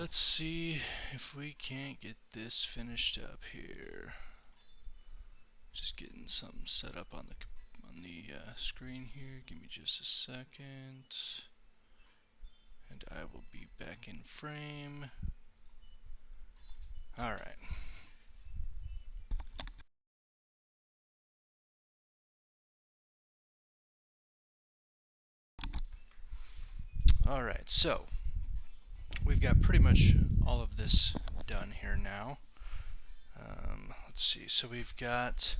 let's see if we can't get this finished up here. Just getting something set up on the screen here. Give me just a second, and I will be back in frame. All right. All right. So we've got pretty much all of this done here now. Let's see. So we've got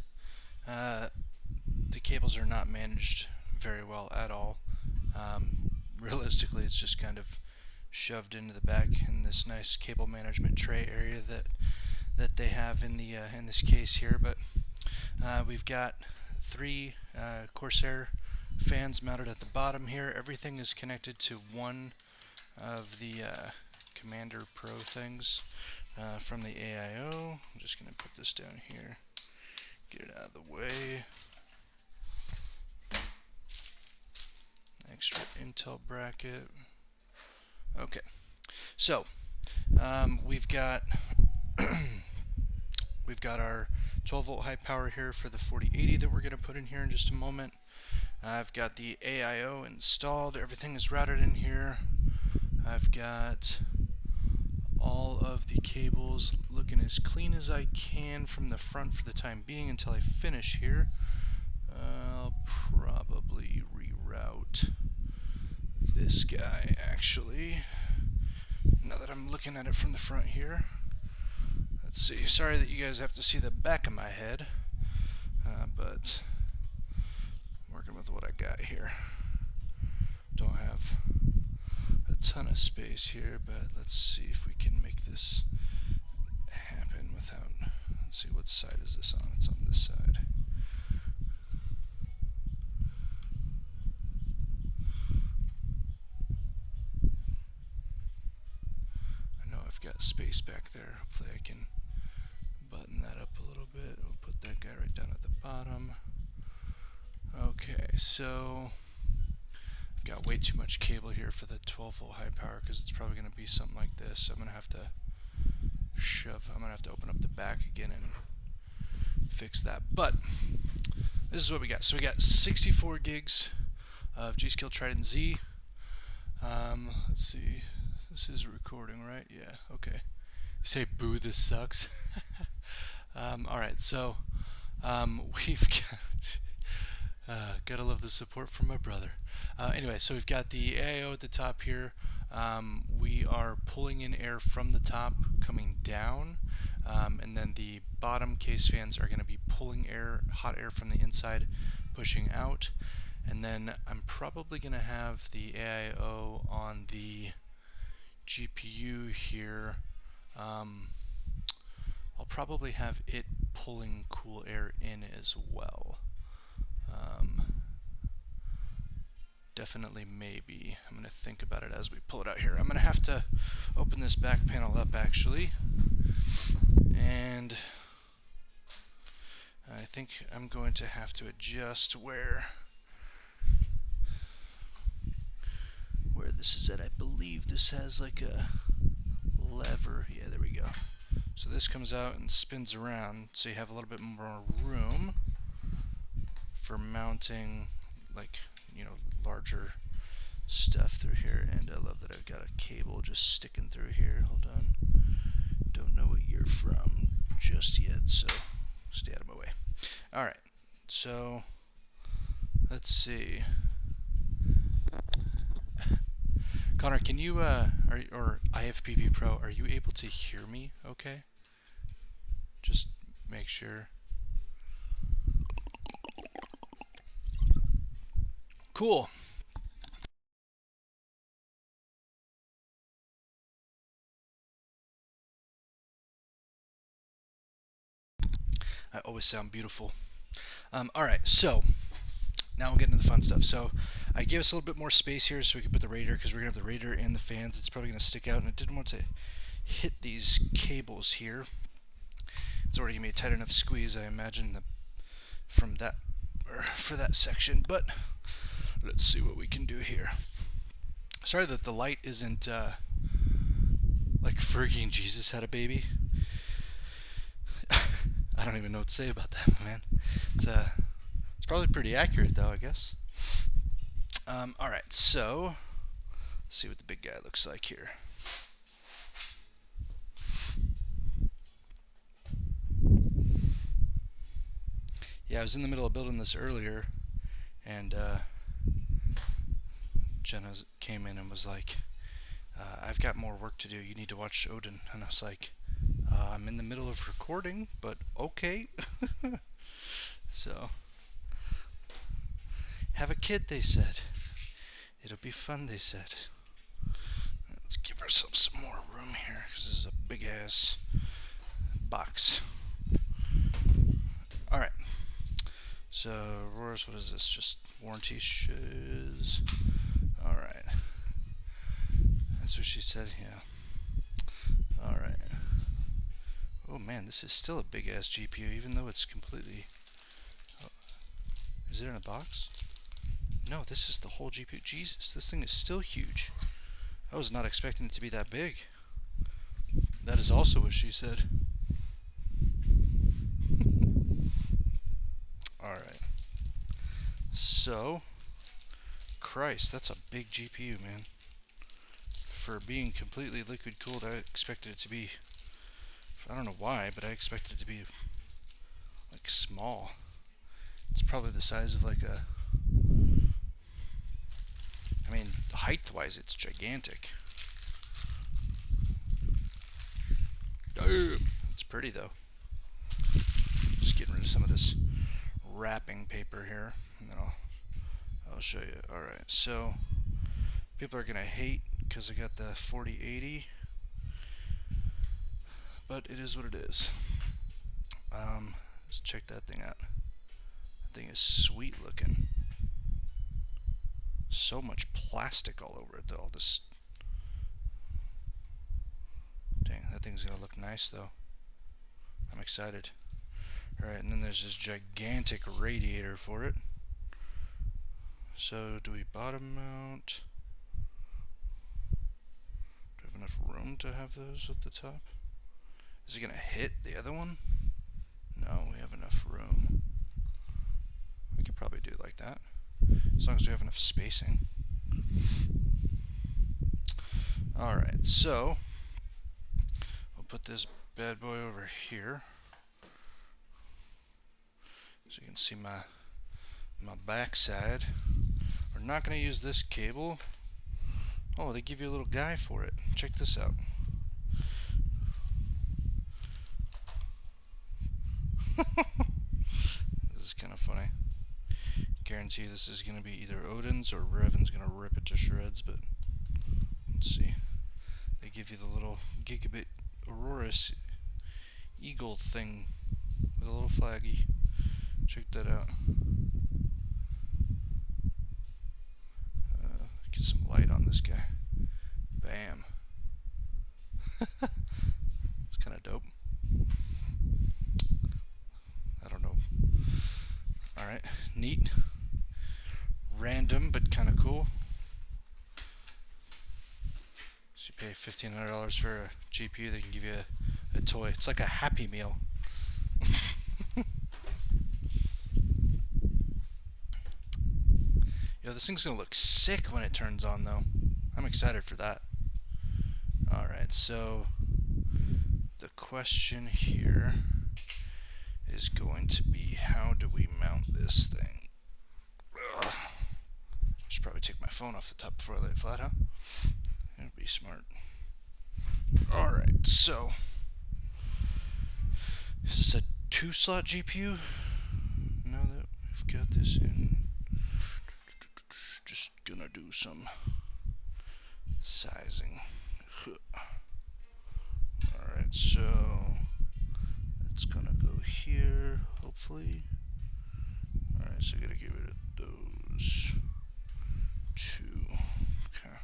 the cables are not managed very well at all. Realistically, it's just kind of shoved into the back in this nice cable management tray area that they have in the in this case here. But we've got 3 Corsair fans mounted at the bottom here. Everything is connected to one of the Commander Pro things from the AIO. I'm just going to put this down here, get it out of the way. Extra Intel bracket. Okay, so we've got we've got our 12-volt high power here for the 4080 that we're going to put in here in just a moment. I've got the AIO installed. Everything is routed in here. I've got all of the cables looking as clean as I can from the front for the time being until I finish here. I'll probably reroute this guy actually, now that I'm looking at it from the front here. Let's see, sorry that you guys have to see the back of my head, but I'm working with what I got here. Don't have a ton of space here, but let's see if we can make this happen without, let's see, what side is this on? It's on this side. I know I've got space back there. Hopefully I can button that up a little bit. We'll put that guy right down at the bottom. Okay, so I've got way too much cable here for the 12-volt high power because it's probably going to be something like this. I'm going to have to open up the back again and fix that. But this is what we got. So we got 64 gigs of G.Skill Trident Z. Let's see. This is recording, right? Yeah, okay. Say boo, this sucks. Alright, so we've got gotta love the support from my brother. Anyway, so we've got the AIO at the top here. We are pulling in air from the top coming down, and then the bottom case fans are going to be pulling air, hot air from the inside, pushing out. And then I'm probably going to have the AIO on the GPU here. I'll probably have it pulling cool air in as well. Definitely maybe. I'm going to think about it as we pull it out here. I'm going to have to open this back panel up actually. And I think I'm going to have to adjust where this is at. I believe this has like a lever. Yeah, there we go. So this comes out and spins around, so you have a little bit more room for mounting, like, you know, larger stuff through here. And I love that I've got a cable just sticking through here. Hold on. Don't know what you're from just yet, so stay out of my way. Alright, so let's see. Connor, can you, or IFBB Pro, are you able to hear me okay? Just make sure. Cool. I always sound beautiful. Alright, so now we'll get into the fun stuff. So I gave us a little bit more space here so we could put the radiator, because we're going to have the radiator and the fans. It's probably going to stick out, and I didn't want to hit these cables here. It's already going to be a tight enough squeeze, I imagine, from that, or for that section. But let's see what we can do here. Sorry that the light isn't Like Fergie and Jesus had a baby. I don't even know what to say about that, man. It's probably pretty accurate though, I guess. Alright, so let's see what the big guy looks like here. Yeah, I was in the middle of building this earlier, and Jenna came in and was like, I've got more work to do. You need to watch Odin. And I was like, I'm in the middle of recording, but okay. So, have a kid, they said. It'll be fun, they said. Let's give ourselves some more room here, because this is a big ass box. Alright. So, Aurorus, what is this? Just warranty shiz. Alright. That's what she said, yeah. Alright. Oh man, this is still a big ass GPU, even though it's completely... Oh. Is it in a box? No, this is the whole GPU. Jesus, this thing is still huge. I was not expecting it to be that big. That is also what she said. Alright. So, Christ, that's a big GPU, man. For being completely liquid cooled, I expected it to be, I don't know why, but I expected it to be like small. It's probably the size of like a, I mean, height wise it's gigantic. Damn. It's pretty though. Just getting rid of some of this wrapping paper here, and then I'll show you. Alright, so people are gonna hate because I got the 4080, but it is what it is. Let's check that thing out. That thing is sweet looking. So much plastic all over it though. All this. Dang, that thing's gonna look nice though. I'm excited. Alright, and then there's this gigantic radiator for it. So, do we bottom mount? Do we have enough room to have those at the top? Is it gonna hit the other one? No, we have enough room. We could probably do it like that, as long as we have enough spacing. Alright, so we'll put this bad boy over here, so you can see my backside. We're not going to use this cable. Oh, they give you a little guy for it. Check this out. This is kind of funny. Guarantee this is going to be either Odin's or Revan's going to rip it to shreds, but let's see. They give you the little gigabit Aorus eagle thing with a little flaggy. Check that out. Get some light on this guy. Bam. It's kind of dope. I don't know. Alright, neat. Random, but kind of cool. So you pay $1,500 for a GPU, they can give you a toy. It's like a Happy Meal. Yo, this thing's gonna look sick when it turns on though. I'm excited for that. Alright, so the question here is going to be, how do we mount this thing? Ugh. I should probably take my phone off the top before I lay it flat, huh? That'd be smart. Alright, so is this a 2-slot GPU? Now that we've got this in, just gonna do some sizing. Alright, so it's gonna go here, hopefully. Alright, so I gotta get rid of those two. Okay.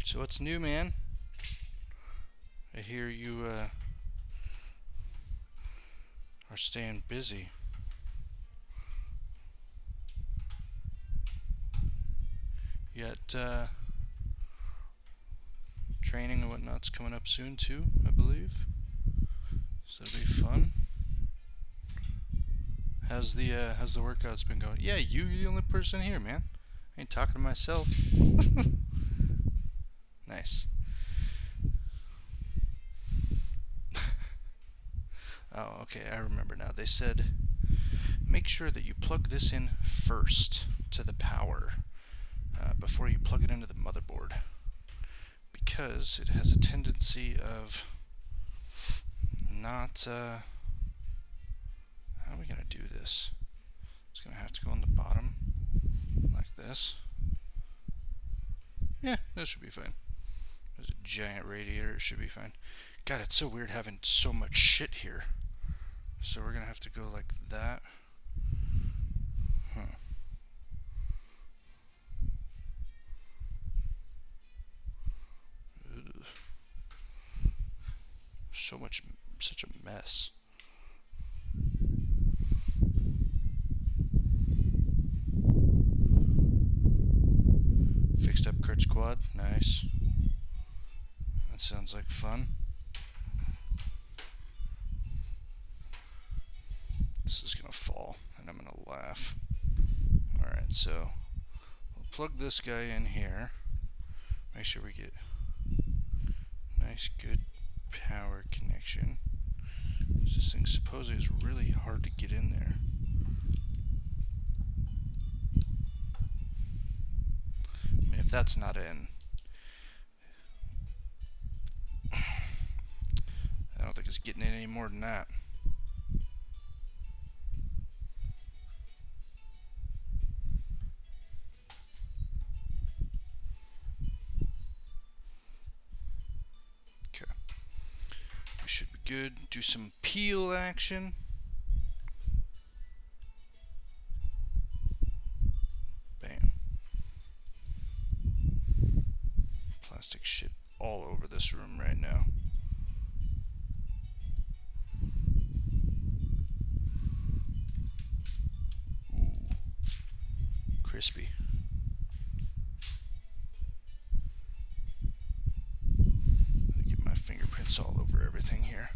So what's new, man? I hear you are staying busy. got training and whatnot's coming up soon too, I believe. So that'll be fun. How's the workouts been going? Yeah, you're the only person here, man. I ain't talking to myself. Nice. Oh, okay, I remember now. They said make sure that you plug this in first to the power before you plug it into the motherboard, because it has a tendency of not. How are we gonna do this? It's gonna have to go on the bottom like this. Yeah, that should be fine. There's a giant radiator. It should be fine. God, it's so weird having so much shit here. So we're gonna have to go like that. Huh. Ugh. Such a mess. Fixed up Kurt's quad. Nice. That sounds like fun. This is gonna fall, and I'm gonna laugh. Alright, so we'll plug this guy in here. Make sure we get nice, good power connection. This thing supposedly is really hard to get in there. I mean, if that's not in, I don't think it's getting in any more than that. Okay. We should be good. Do some peel action. Bam. Plastic shit all over this room right now. Ooh. Crispy. Get my fingerprints all over everything here.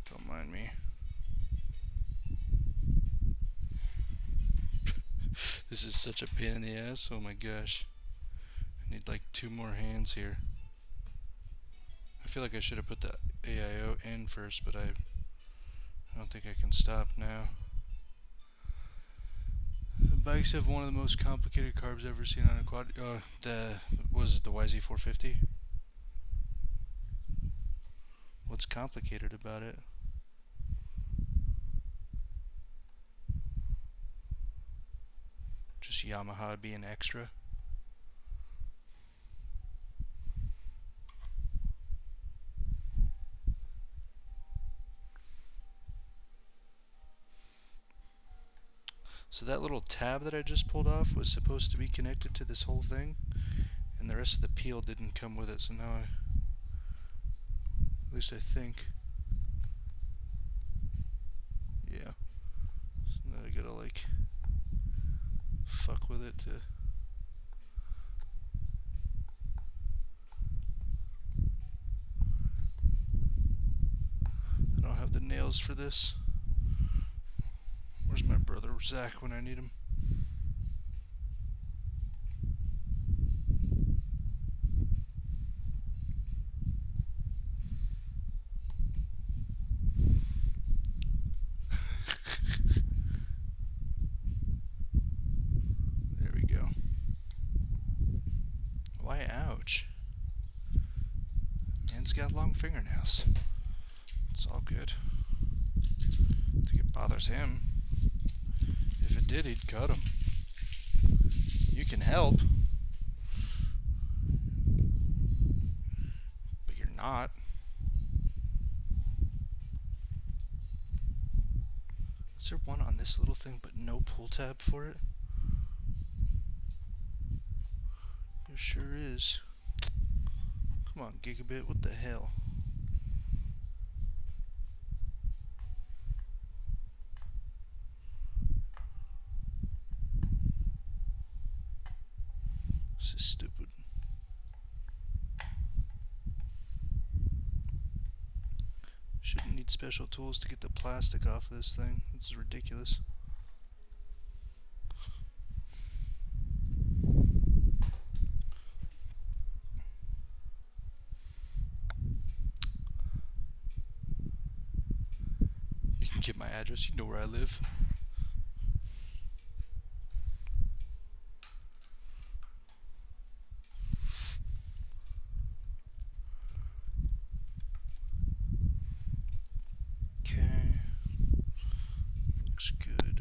Don't mind me. This is such a pain in the ass. Oh my gosh. I need like 2 more hands here. I feel like I should have put the AIO in first, but I don't think I can stop now. The bikes have one of the most complicated carbs ever seen on a quad. Was it the YZ450? What's complicated about it? Just Yamaha being extra. So that little tab that I just pulled off was supposed to be connected to this whole thing, and the rest of the peel didn't come with it, so now at least I think. Yeah. So now I gotta like fuck with it to. I don't have the nails for this. Where's my brother Zach when I need him? There we go. Why ouch? Man's got long fingernails. It's all good. I think it bothers him. If it did, he'd cut them. You can help, but you're not. Is there one on this little thing but no pull tab for it? There sure is. Come on, Gigabit, what the hell? This is Shouldn't need special tools to get the plastic off of this thing. This is ridiculous. You can get my address, you know where I live. Okay. Looks good.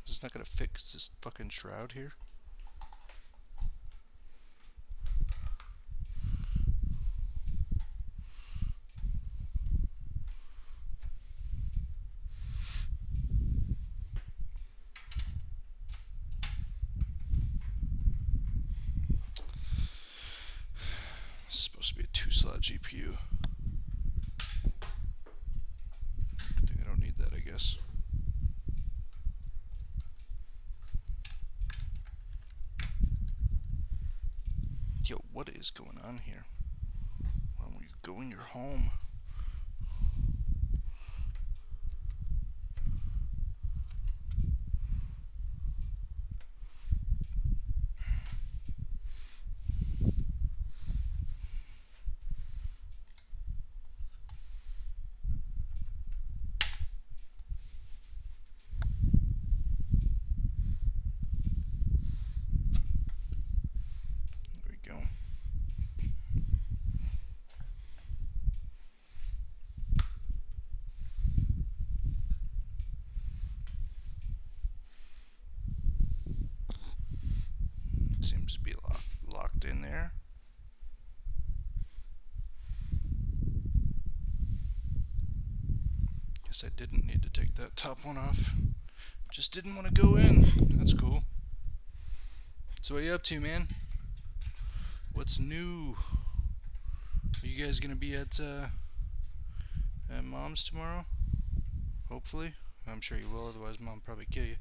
This is not gonna fix this fucking shroud here. This is supposed to be a 2-slot GPU. Good thing I don't need that, I guess. Yo, what is going on here? Why don't you go in your home? There we go. Seems to be locked in there. Guess I didn't need to take that top one off. Just didn't want to go in. That's cool. So what are you up to, man? What's new? Are you guys gonna be at Mom's tomorrow? Hopefully. I'm sure you will, otherwise Mom will probably kill you.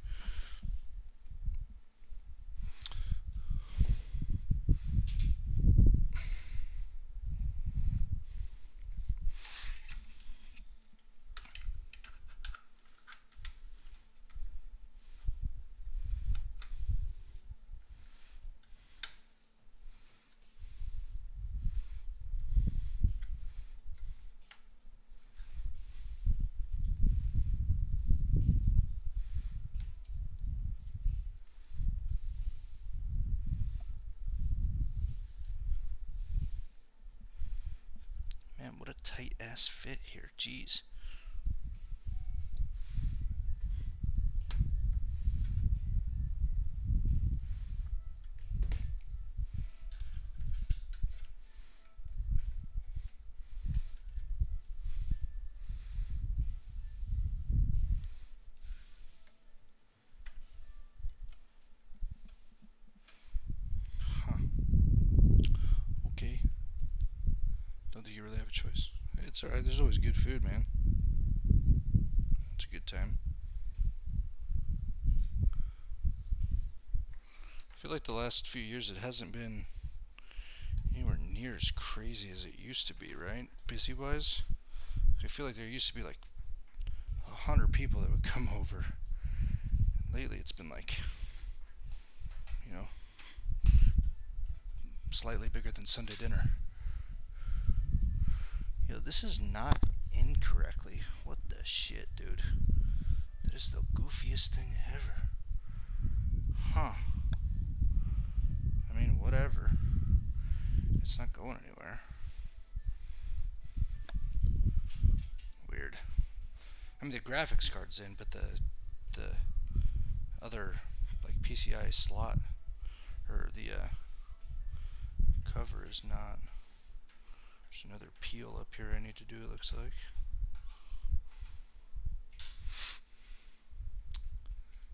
Man, what a tight ass fit here. Jeez. Huh. Okay. Don't think you really have a choice. It's alright, there's always good food, man. It's a good time. I feel like the last few years it hasn't been anywhere near as crazy as it used to be, right? Busy wise. I feel like there used to be like 100 people that would come over. Lately it's been like, you know, slightly bigger than Sunday dinner. Yo, this is not incorrectly. What the shit, dude? That is the goofiest thing ever. Huh. I mean, whatever. It's not going anywhere. Weird. I mean, the graphics card's in, but the other, like, PCI slot, or the cover is not. There's another peel up here I need to do, it looks like.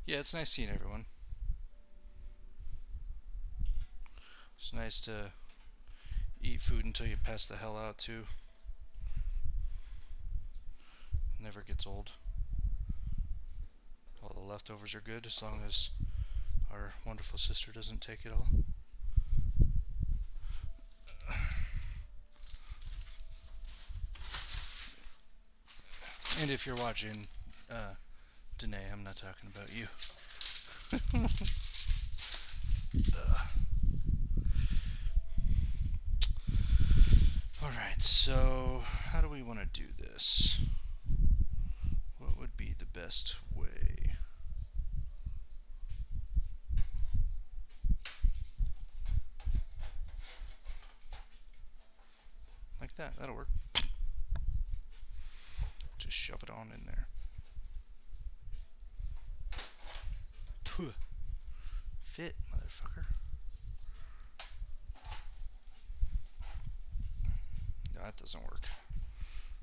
Yeah, it's nice seeing everyone. It's nice to eat food until you pass the hell out, too. Never gets old. All the leftovers are good as long as our wonderful sister doesn't take it all. And if you're watching, Danae, I'm not talking about you. Alright, so how do we want to do this? What would be the best way? Like that, that'll work. Just shove it on in there. Fit, motherfucker. No, that doesn't work.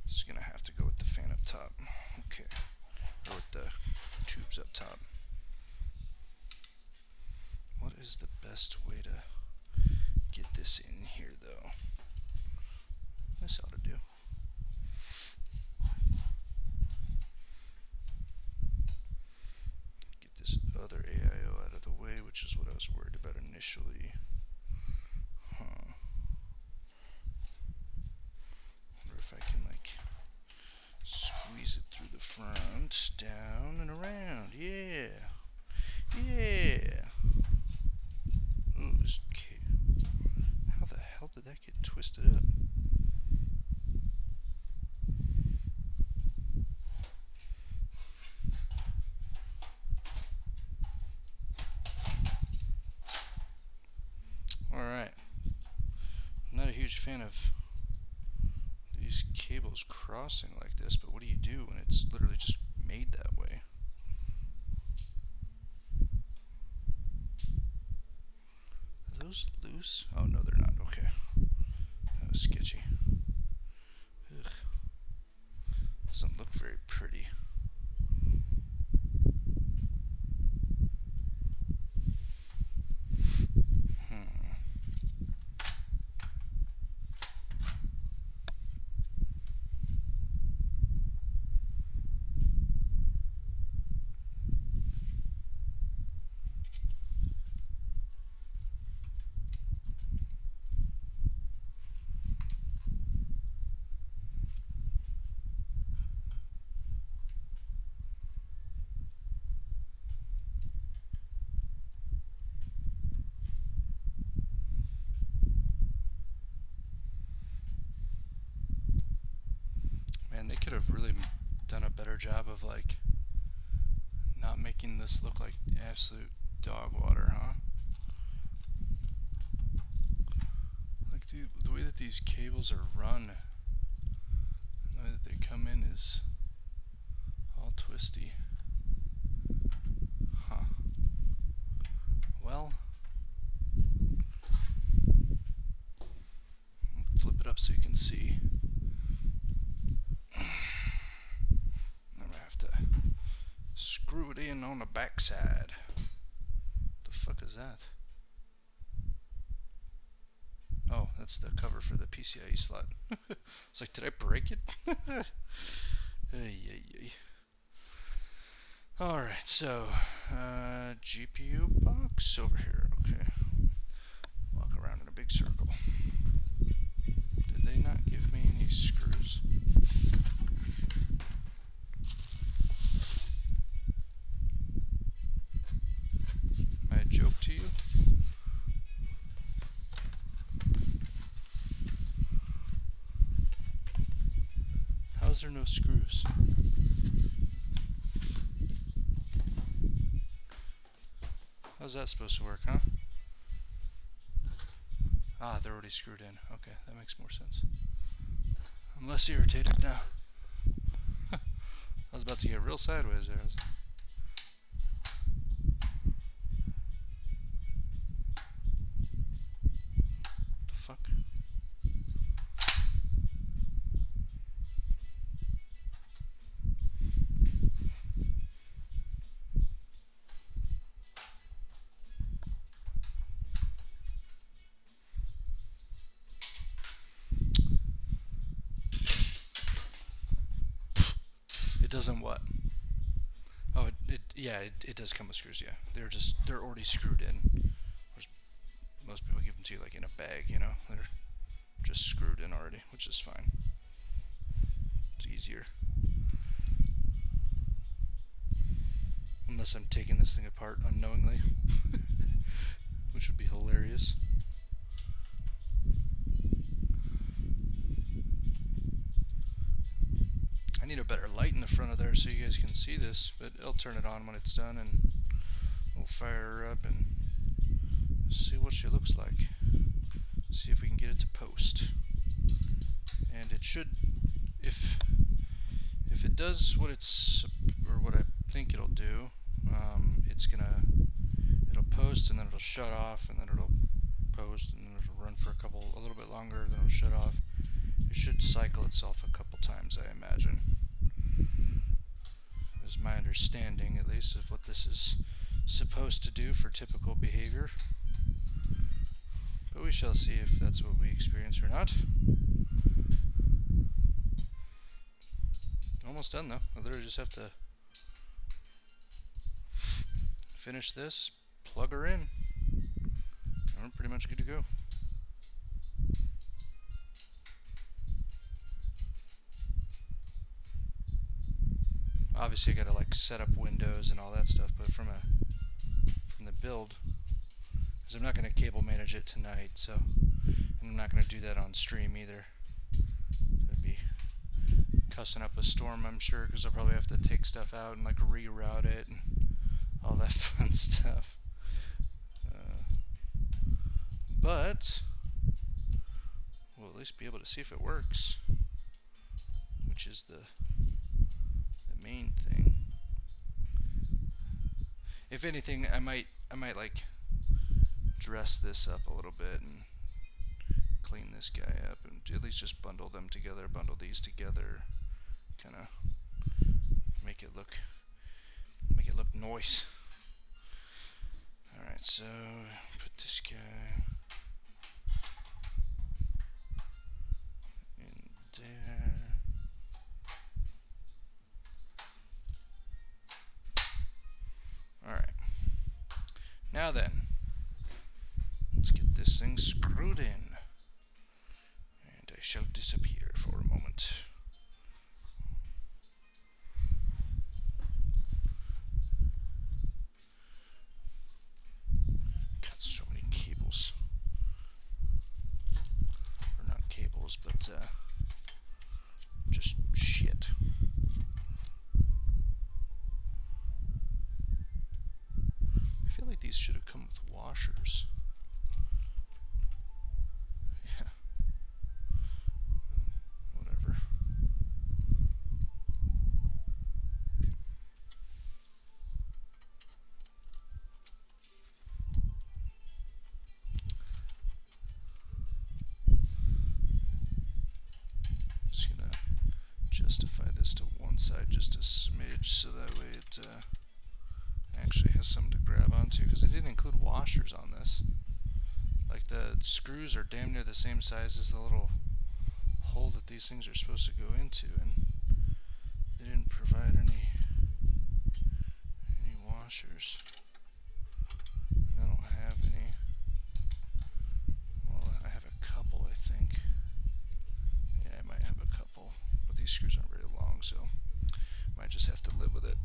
Just gonna have to go with the fan up top. Okay. Or with the tubes up top. What is the best way to get this in here, though? This ought to do. Get this other AIO out of the way, which is what I was worried about initially. Wonder if I can, like, squeeze it through the front, down and around. Yeah. Yeah. Ooh, this how the hell did that get twisted up? Alright. Not a huge fan of these cables crossing like this, but what do you do when it's literally just made that way? Are those loose? Oh no, they're not. Okay. That was sketchy. Ugh. Doesn't look very pretty. Man, they could have really done a better job of, like, not making this look like absolute dog water, huh? Like, the way that these cables are run, the way that they come in is all twisty. Huh. Well, flip it up so you can see. I'm gonna have to screw it in on the back side. The fuck is that? Oh, that's the cover for the PCIe slot. It's like, did I break it? Alright, so, GPU box over here. Okay. Walk around in a big circle. Did they not give me any screws? Am I a joke to you? How is there no screws? How's that supposed to work, huh? Ah, they're already screwed in. Okay, that makes more sense. I'm less irritated now. I was about to get real sideways there. What the fuck? It doesn't what? Oh, yeah, it does come with screws. Yeah, they're already screwed in. Most people give them to you like in a bag, you know. They're just screwed in already, which is fine. It's easier. Unless I'm taking this thing apart unknowingly, which would be hilarious. I need a better light in the front of there so you guys can see this, but I'll turn it on when it's done and we'll fire her up and see what she looks like. See if we can get it to post. And it should, if it does what it's, or what I think it'll do, it'll post and then it'll shut off and then it'll post and then it'll run for a little bit longer, then it'll shut off. It should cycle itself a couple times, I imagine. Is my understanding, at least, of what this is supposed to do for typical behavior. But we shall see if that's what we experience or not. Almost done though. I literally just have to finish this, plug her in, and we're pretty much good to go. Obviously I gotta like set up windows and all that stuff, but from the build, because I'm not gonna cable manage it tonight, so, and I'm not gonna do that on stream either. It'd be cussing up a storm, I'm sure, because I'll probably have to take stuff out and like reroute it and all that fun stuff. But we'll at least be able to see if it works, which is the main thing. If anything, I might like dress this up a little bit and clean this guy up and at least just bundle them together, bundle these together, kind of make it look nice. All right, so put this guy in there. All right. Now then, let's get this thing screwed in. And I shall disappear for a moment. Got so many cables. Or not cables, but just shit. I feel like these should have come with washers. Yeah. Whatever. Just gonna justify this to one side just a smidge so that way it actually has something to grab onto, because it didn't include washers on this. Like the screws are damn near the same size as the little hole that these things are supposed to go into, and they didn't provide any washers. I don't have any. Well, I have a couple, I think. Yeah, I might have a couple, but these screws aren't very long, so I might just have to live with it.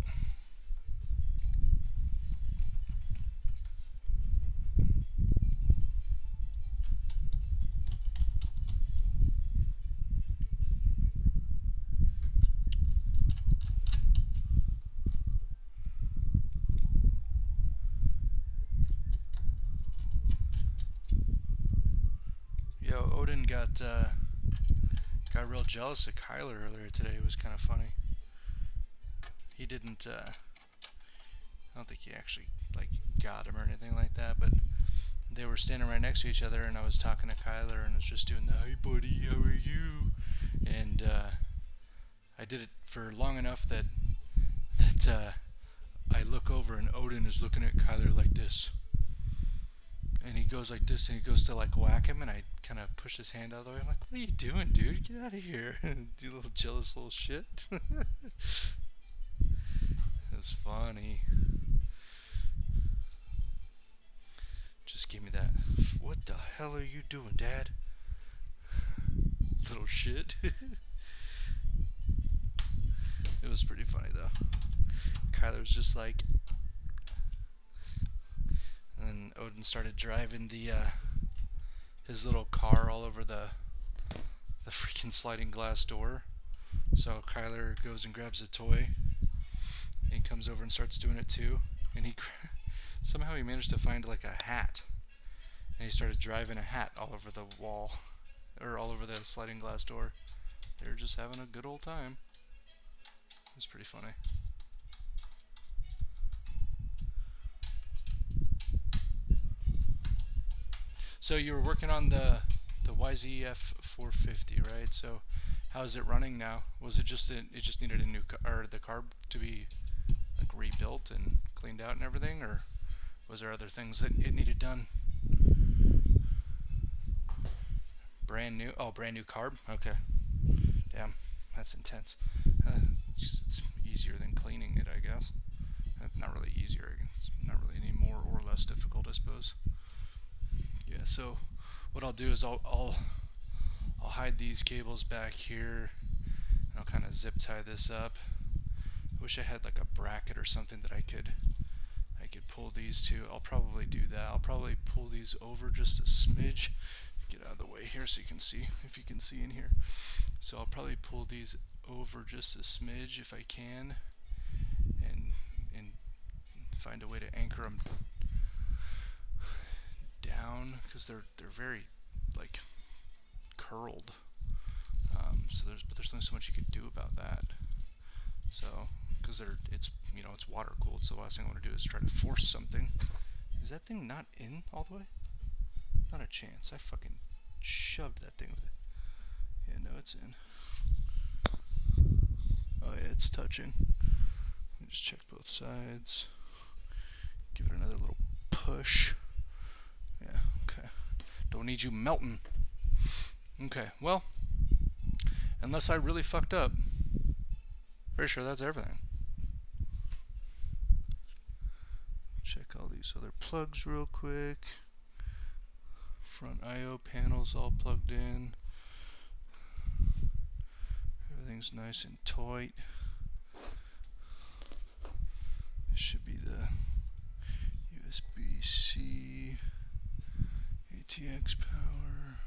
Yo, Odin got real jealous of Kyler earlier today. It was kind of funny. He didn't. I don't think he actually like got him or anything like that, but they were standing right next to each other, and I was talking to Kyler, and I was just doing the "Hey, buddy, how are you?" And I did it for long enough that I look over, and Odin is looking at Kyler like this. And he goes like this, and he goes to like whack him, and I kind of push his hand out of the way. I'm like, "What are you doing, dude? Get out of here!" Do a little jealous little shit. It was funny. Just give me that. What the hell are you doing, Dad? Little shit. It was pretty funny though. Kyler was just like, and then Odin started driving the his little car all over the freaking sliding glass door. So Kyler goes and grabs a toy and comes over and starts doing it too. And he somehow he managed to find like a hat, and he started driving a hat all over the wall, or all over the sliding glass door. They were just having a good old time. It was pretty funny. So you were working on the YZF 450, right? So how is it running now? Was it just it just needed a new or the carb to be like rebuilt and cleaned out and everything, or was there other things that it needed done? Brand new. Oh, brand new carb. Okay. Damn, that's intense. It's easier than cleaning it, I guess. Not really easier. It's not really any more or less difficult, I suppose. Yeah. So what I'll do is I'll hide these cables back here. And I'll kind of zip tie this up. I wish I had like a bracket or something that I could pull these to. I'll probably do that. I'll probably pull these over just a smidge. Get out of the way here so you can see, if you can see in here. So I'll probably pull these over just a smidge if I can, and find a way to anchor them down, because they're very like curled. But there's only so much you could do about that. So because it's water cooled, so the last thing I want to do is try to force something. Is that thing not in all the way? Not a chance. I fucking shoved that thing with it. Yeah, no, it's in. Oh yeah, it's touching. Let me just check both sides. Give it another little push. Yeah, okay. Don't need you melting. Okay, well, unless I really fucked up, pretty sure that's everything. Check all these other plugs real quick. Front I/O panels all plugged in. Everything's nice and tight. This should be the USB-C, ATX power,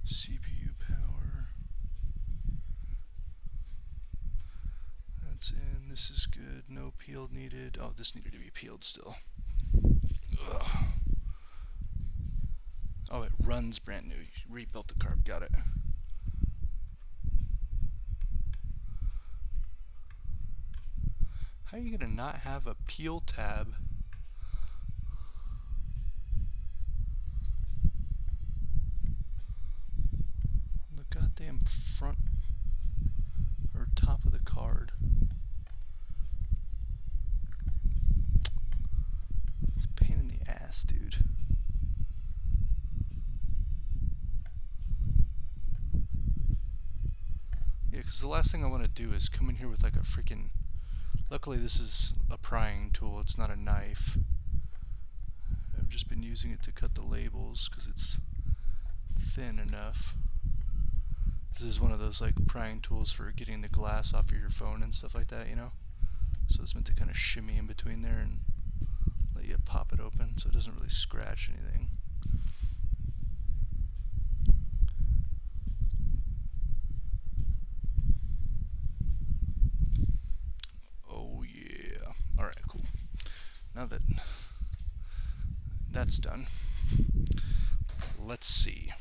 CPU power. That's in. This is good. No peel needed. Oh, this needed to be peeled still. Ugh. Oh, it runs brand new. You rebuilt the carb. Got it. How are you gonna not have a peel tab? On the goddamn front or top of the card. It's a pain in the ass, dude. Yeah, because the last thing I want to do is come in here with like a freaking... Luckily this is a prying tool, it's not a knife. I've just been using it to cut the labels because it's thin enough. This is one of those like prying tools for getting the glass off of your phone and stuff like that, you know? So it's meant to kind of shimmy in between there and let you pop it open so it doesn't really scratch anything. Oh yeah. Alright, cool. Now that that's done, let's see.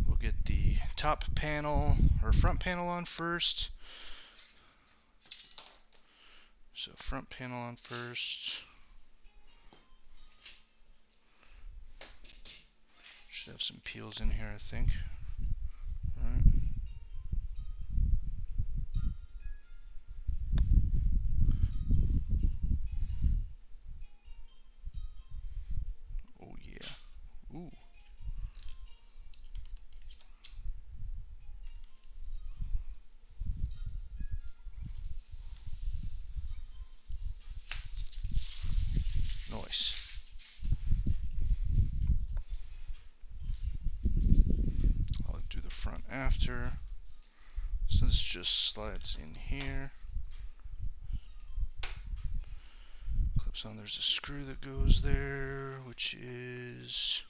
We'll get the top panel or front panel on first. So front panel on first. Should have some peels in here, I think. Alright. Oh yeah. Ooh. after. So this just slides in here. Clips on, there's a screw that goes there, which is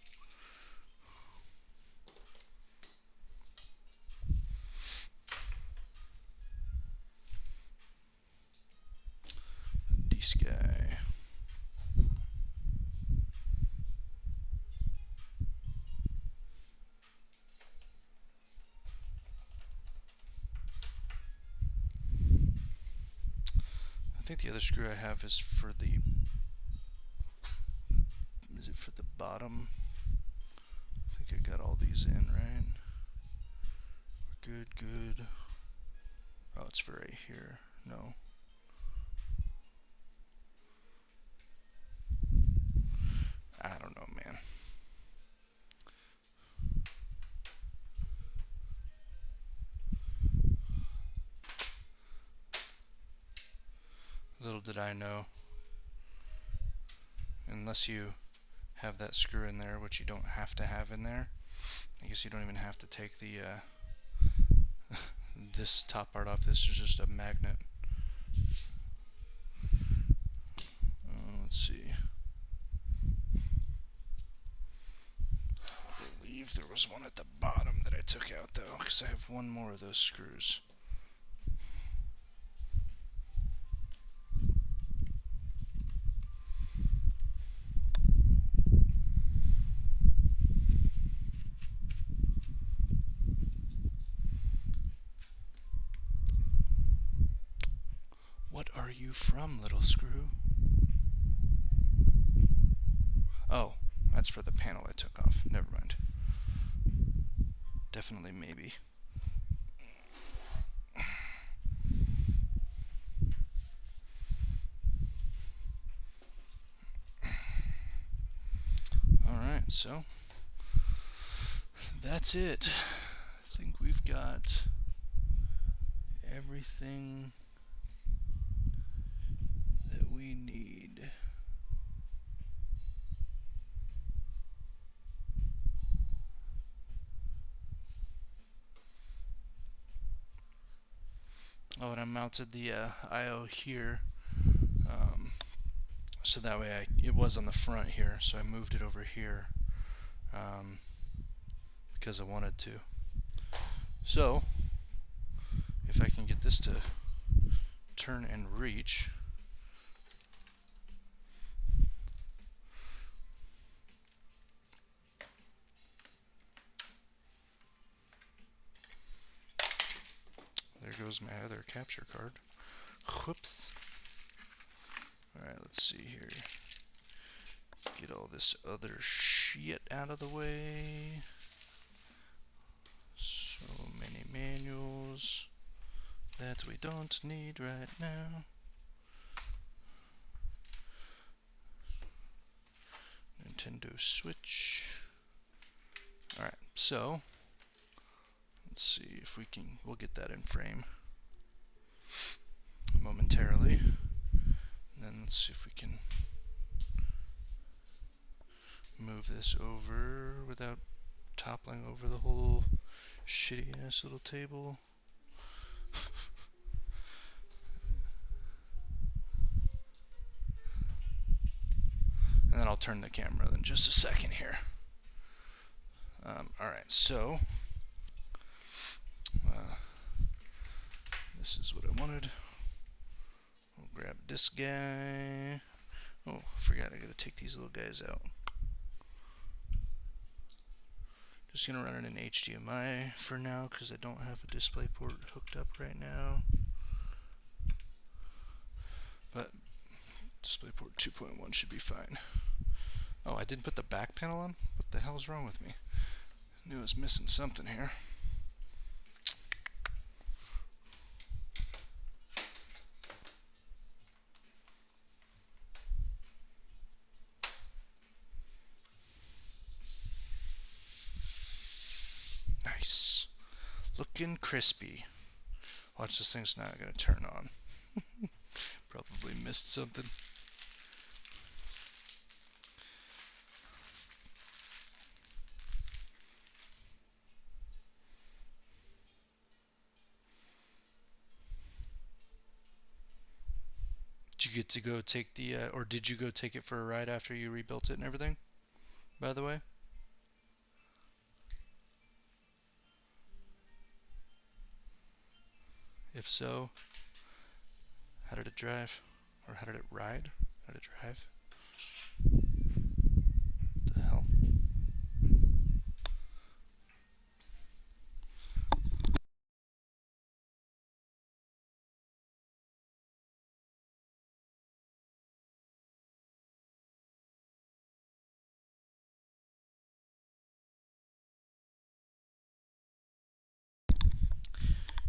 this guy. I think the other screw I have is for the, is it for the bottom? I think I got all these in, right? Good, good. Oh, it's for right here. No. I don't know, man. Little did I know. Unless you have that screw in there, which you don't have to have in there. I guess you don't even have to take the this top part off. This is just a magnet. Let's see. I believe there was one at the bottom that I took out though, because I have one more of those screws. What are you from, little screw? Oh, that's for the panel I took off. Never mind. Definitely maybe. Alright, so that's it. I think we've got everything that we need. Oh, and I mounted the I/O here, so that way it was on the front here, so I moved it over here because I wanted to. So, if I can get this to turn and reach, there goes my other capture card. Whoops. Alright, let's see here. Get all this other shit out of the way. So many manuals that we don't need right now. Nintendo Switch. Alright, so let's see if we can, we'll get that in frame momentarily. And then let's see if we can move this over without toppling over the whole shitty ass little table. And then I'll turn the camera in just a second here. Alright, so this is what I wanted. We'll grab this guy. Oh, I forgot I gotta take these little guys out. Just gonna run it in HDMI for now because I don't have a display port hooked up right now. But DisplayPort 2.1 should be fine. Oh, I didn't put the back panel on? What the hell's wrong with me? I knew I was missing something here. Nice. Looking crispy. Watch, this thing's not gonna turn on. Probably missed something. you get to go take the, or did you go take it for a ride after you rebuilt it and everything, by the way? If so, how did it drive? Or how did it ride? How did it drive? What the hell?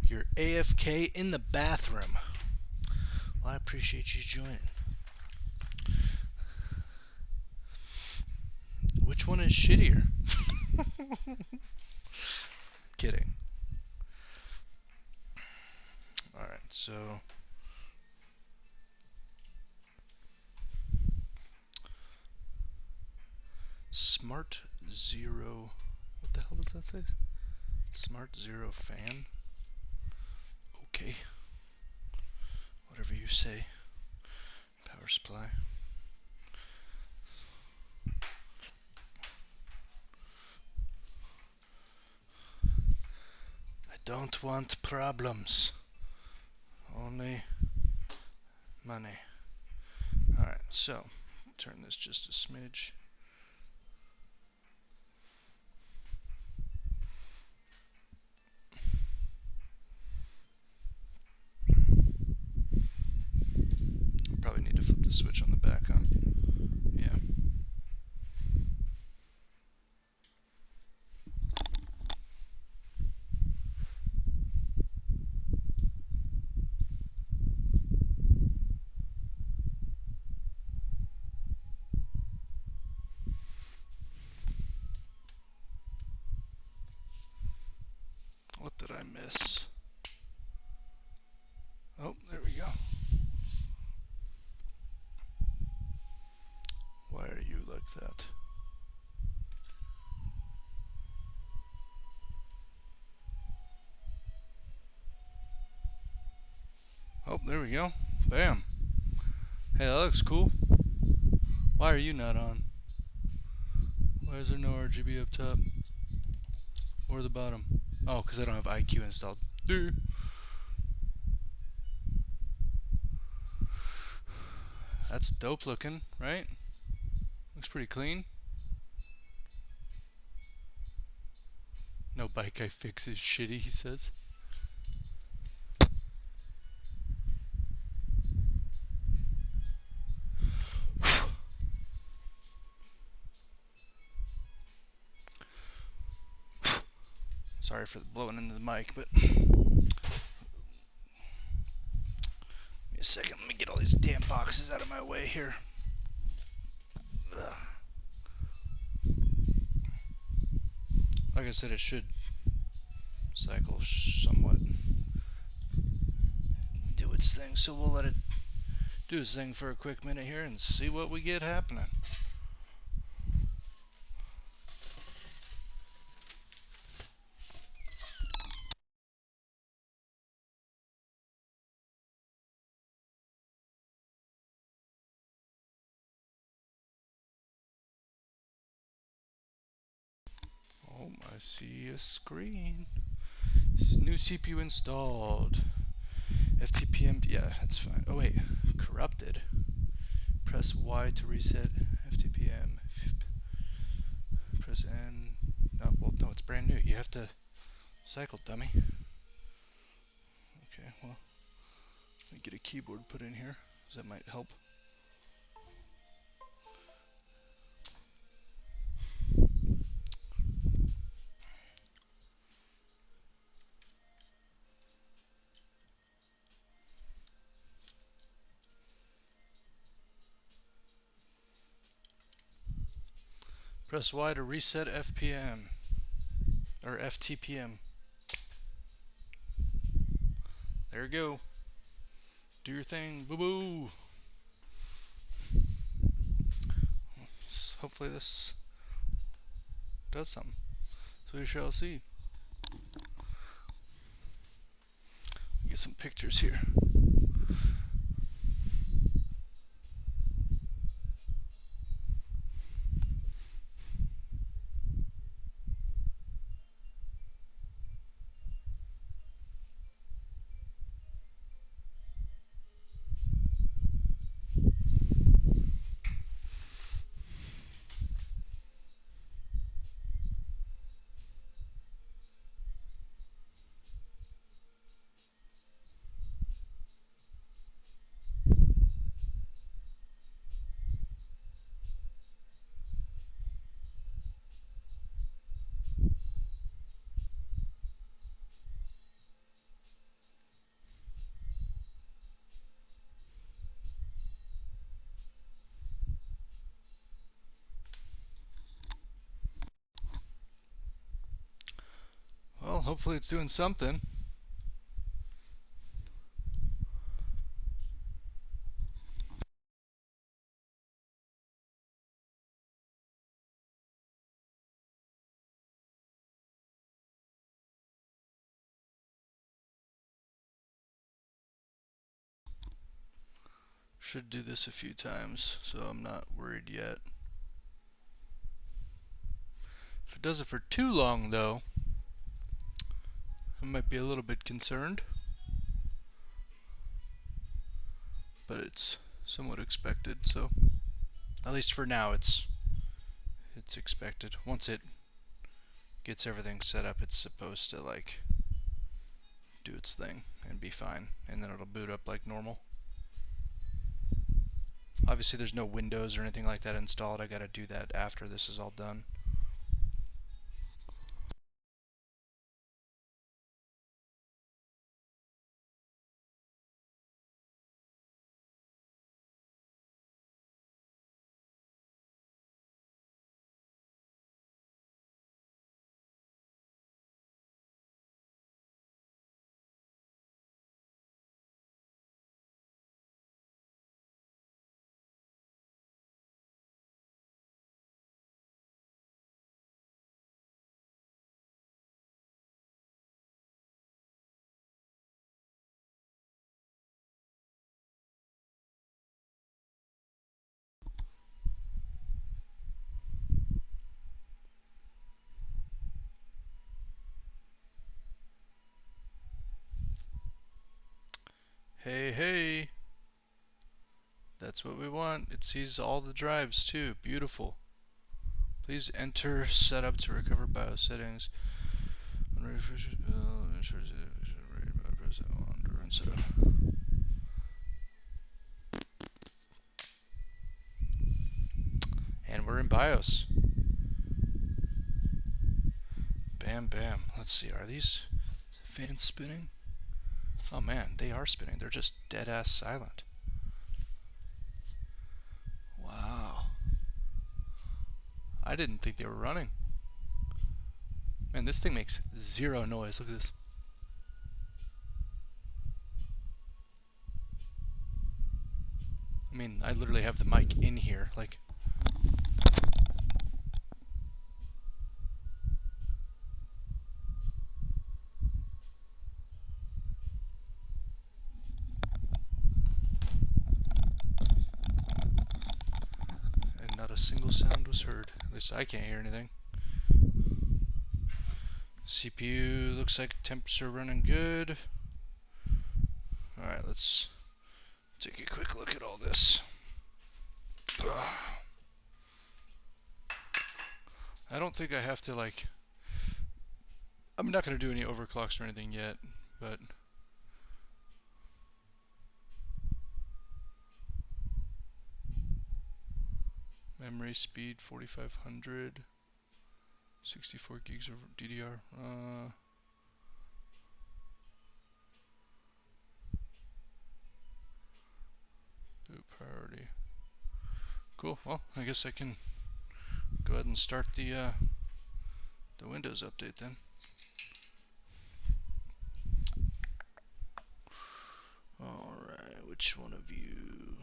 You're AFK in the bathroom. Well, I appreciate you joining. Which one is shittier? Kidding. Alright, so Smart Zero. What the hell does that say? Smart Zero fan? Okay. Whatever you say. Power supply. I don't want problems. Only money. Alright, so turn this just a smidge. Probably need to flip the switch on the back, huh? Yeah. What did I miss? Oh, there we go. Why are you like that? Oh, there we go. Bam. Hey, that looks cool. Why are you not on? Why is there no RGB up top? Or the bottom? Oh, because I don't have IQ installed. Dude. That's dope looking, right? Looks pretty clean. No bike I fix is shitty, he says. Sorry for the blowing into the mic, but give me a second. Let me get all these damn boxes out of my way here. Ugh. Like I said, it should cycle somewhat, do its thing, so we'll let it do its thing for a quick minute here and see what we get happening. Oh, I see a screen. New CPU installed. FTPM, yeah, that's fine. Oh wait, corrupted. Press Y to reset FTPM. Press N. No, well, no, it's brand new. You have to cycle, dummy. Okay, well, let me get a keyboard put in here, because that might help. Press Y to reset FPM. Or FTPM. There you go. Do your thing. Boo boo. Hopefully this does something. So we shall see. Get some pictures here. hopefully it's doing something. Should do this a few times, so I'm not worried yet. If it does it for too long, though, I might be a little bit concerned. But it's somewhat expected, so at least for now it's expected. Once it gets everything set up, it's supposed to like do its thing and be fine, and then it'll boot up like normal. Obviously there's no Windows or anything like that installed. I gotta do that after this is all done. Hey, hey! That's what we want. It sees all the drives too. Beautiful. Please enter setup to recover BIOS settings. And we're in BIOS. Bam, bam. Let's see, are these fans spinning? Oh man, they are spinning. They're just dead ass silent. Wow. I didn't think they were running. Man, this thing makes zero noise. Look at this. I mean, I literally have the mic in here. Like, and not a single sound was heard. At least I can't hear anything. CPU looks like temps are running good. Alright, let's take a quick look at all this. I don't think I have to, like, I'm not going to do any overclocks or anything yet, but memory speed 4500, 64 gigs of DDR. Boot priority. Cool. Well, I guess I can go ahead and start the Windows update then. Alright, which one of you?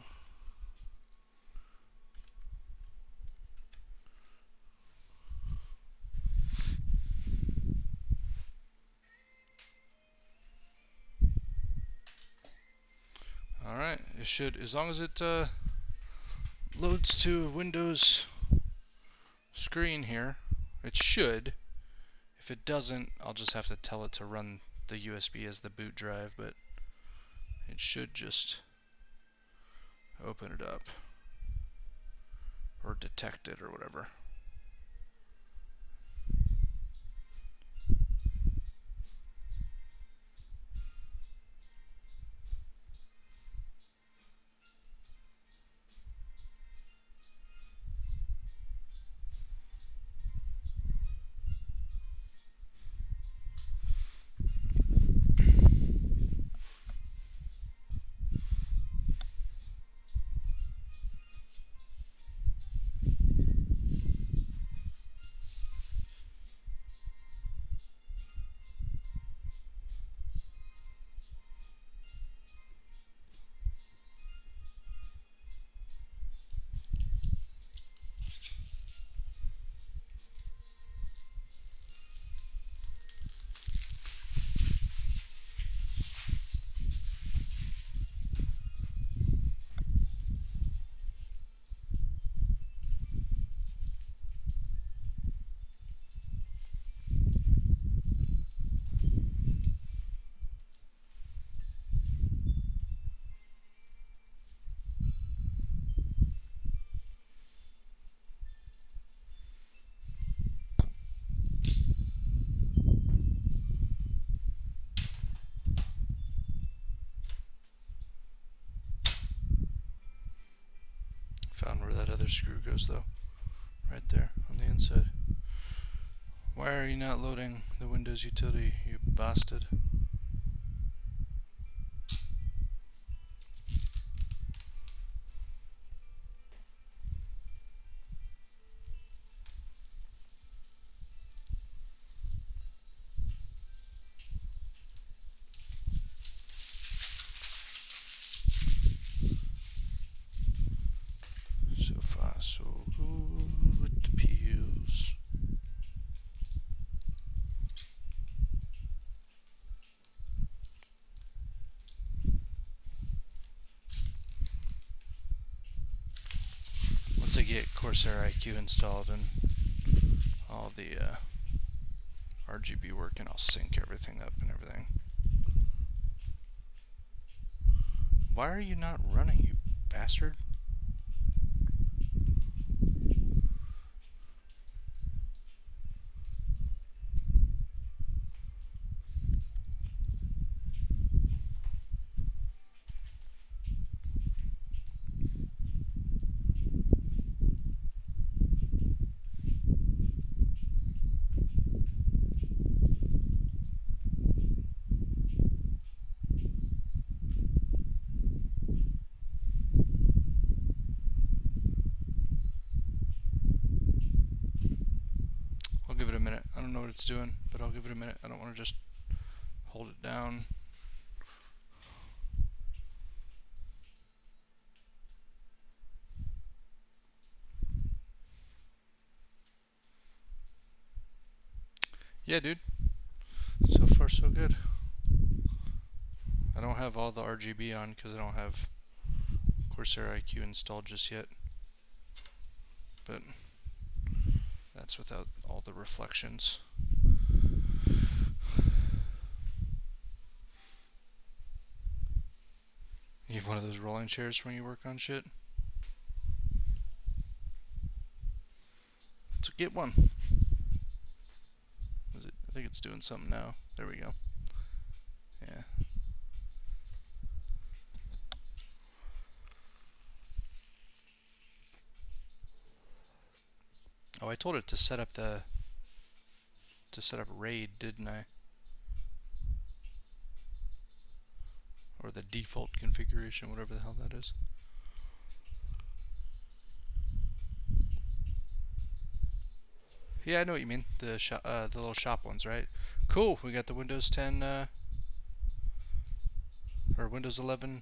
Alright, it should, as long as it loads to Windows screen here, it should. If it doesn't, I'll just have to tell it to run the USB as the boot drive, but it should just open it up or detect it or whatever. screw goes though. Right there on the inside. Why are you not loading the Windows utility, you bastard? So far, so good with the peels. Once I get Corsair IQ installed and all the RGB working, I'll sync everything up and everything. Why are you not running, you bastard? I'll give it a minute. I don't know what it's doing, but I'll give it a minute. I don't want to just hold it down. Yeah, dude. So far, so good. I don't have all the RGB on because I don't have Corsair IQ installed just yet. But that's without all the reflections. You have one of those rolling chairs when you work on shit? So get one. Is it? I think it's doing something now. There we go. Yeah. Oh, I told it to set up RAID, didn't I? Or the default configuration, whatever the hell that is. Yeah, I know what you mean. The little shop ones, right? Cool. We got the Windows 10 or Windows 11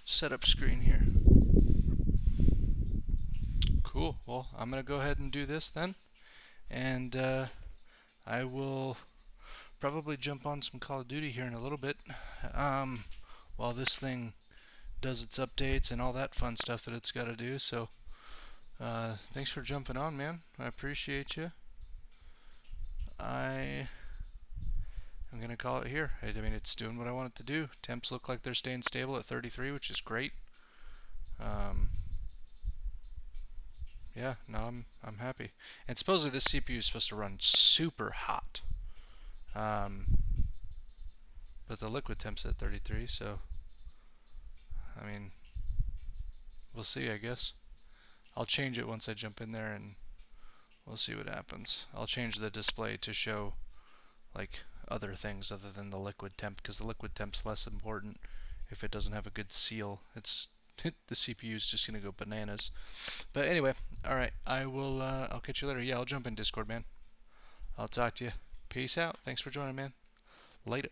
setup screen here. Cool. Well, I'm gonna go ahead and do this then, and I will probably jump on some Call of Duty here in a little bit, while this thing does its updates and all that fun stuff that it's got to do. So, thanks for jumping on, man. I appreciate you. I'm gonna call it here. I mean, it's doing what I want it to do. Temps look like they're staying stable at 33, which is great. Yeah, no, I'm happy. And supposedly this CPU is supposed to run super hot. But the liquid temp's at 33, so I mean, we'll see, I guess. I'll change it once I jump in there and we'll see what happens. I'll change the display to show like other things other than the liquid temp, because the liquid temp's less important if it doesn't have a good seal. It's the CPU is just gonna go bananas. But anyway, all right, I'll catch you later. Yeah, I'll jump in Discord, man. I'll talk to you. Peace out. Thanks for joining, man. Later.